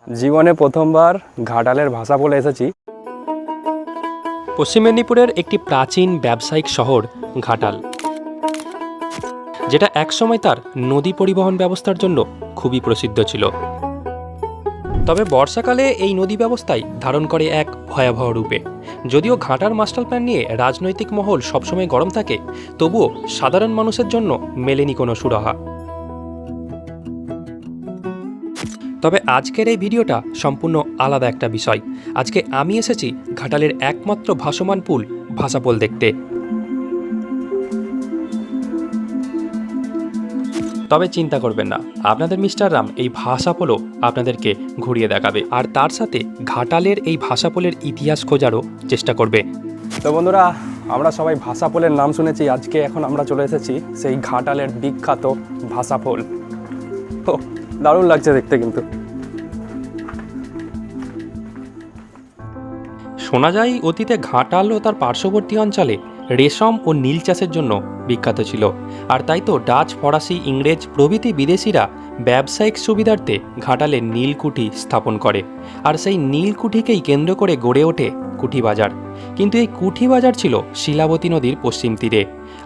জীবনে প্রথমবার ঘাটালের ভাষা বলে এসেছি। পশ্চিম মেদিনীপুরের একটি প্রাচীন ব্যবসায়িক শহর ঘাটাল, যেটা একসময় তার নদী পরিবহন ব্যবস্থার জন্য খুবই প্রসিদ্ধ ছিল। তবে বর্ষাকালে এই নদী ব্যবস্থাই ধারণ করে এক ভয়াবহ রূপে। যদিও ঘাটার মাস্টার প্ল্যান নিয়ে রাজনৈতিক মহল সবসময় গরম থাকে, তবুও সাধারণ মানুষের জন্য মেলেনি কোনো সুরাহা। তবে আজকের এই ভিডিওটা সম্পূর্ণ আলাদা একটা বিষয়। আজকে আমি এসেছি ঘাটালের একমাত্র ভাসমান পুল ভাষাপোল দেখতে। তবে চিন্তা করবেন না, আপনাদের মিস্টার রাম এই ভাষাপোলও আপনাদেরকে ঘুরিয়ে দেখাবে, আর তার সাথে ঘাটালের এই ভাষাপোলের ইতিহাস খোঁজারও চেষ্টা করবে। তো বন্ধুরা, আমরা সবাই ভাষাপোলের নাম শুনেছি। আজকে এখন আমরা চলে এসেছি সেই ঘাটালের বিখ্যাত ভাষাপোল। ও দারুণ লাগছে দেখতে। কিন্তু শোনা যায় অতীতে ঘাটাল ও তার পার্শ্ববর্তী অঞ্চলে রেশম ও নীল চাষের জন্য বিখ্যাত ছিল। আর তাই তো ডাচ, ফরাসি, ইংরেজ প্রভৃতি বিদেশিরা ব্যবসায়িক সুবিধার্থে ঘাটালে নীলকুঠি স্থাপন করে। আর সেই নীলকুঠিকেই কেন্দ্র করে গড়ে ওঠে কুঠি বাজার। কিন্তু এই কুঠি বাজার ছিল শিলাবতী নদীর পশ্চিম তীরে,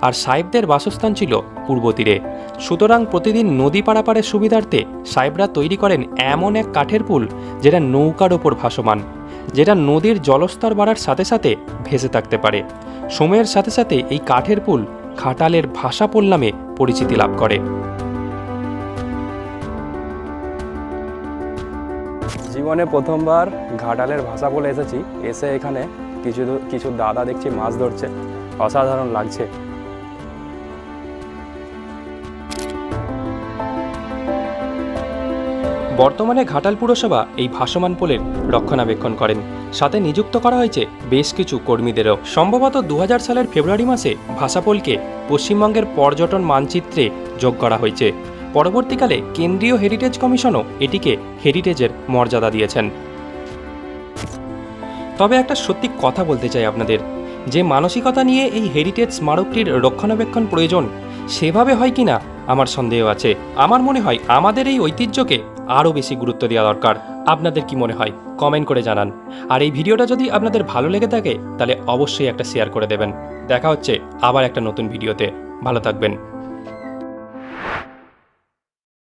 আর সাহেবদের বাসস্থান ছিল পূর্ব তীরে। সুতরাং প্রতিদিন নদী পারাপারের সুবিধার্থে সাহেবরা তৈরি করেন এমন এক কাঠের পুল, যেটা নৌকার ওপর ভাসমান, যেটা নদীর জলস্তর বাড়ার সাথে সাথে ভেসে থাকতে পারে। সময়ের সাথে সাথে এই কাঠের পুল ঘাটালের ভাষাপোল নামে পরিচিতি লাভ করে। জীবনে প্রথমবার ঘাটালের ভাষা বলে এসেছি। এসে এখানে কিছু দাদা দেখছি মাছ ধরছে, অসাধারণ লাগছে। বর্তমানে ঘাটাল পুরসভা এই ভাসমান পোলের রক্ষণাবেক্ষণ করেন, সাথে নিযুক্ত করা হয়েছে বেশ কিছু কর্মীদেরও। সম্ভবত 2000 সালের ফেব্রুয়ারি মাসে ভাষাপোলকে পশ্চিমবঙ্গের পর্যটন মানচিত্রে যোগ করা হয়েছে। পরবর্তীকালে কেন্দ্রীয় হেরিটেজ কমিশনও এটিকে হেরিটেজের মর্যাদা দিয়েছেন। তবে একটা সত্যি কথা বলতে চাই আপনাদের, যে মানসিকতা নিয়ে এই হেরিটেজ স্মারকটির রক্ষণাবেক্ষণ প্রয়োজন, সেভাবে হয় কিনা আমার সন্দেহ আছে। আমার মনে হয় আমাদের এই ঐতিহ্যকে আরও বেশি গুরুত্ব দেওয়া দরকার। আপনাদের কি মনে হয় কমেন্ট করে জানান। আর এই ভিডিওটা যদি আপনাদের ভালো লেগে থাকে তাহলে অবশ্যই একটা শেয়ার করে দেবেন। দেখা হচ্ছে আবার একটা নতুন ভিডিওতে। ভালো থাকবেন।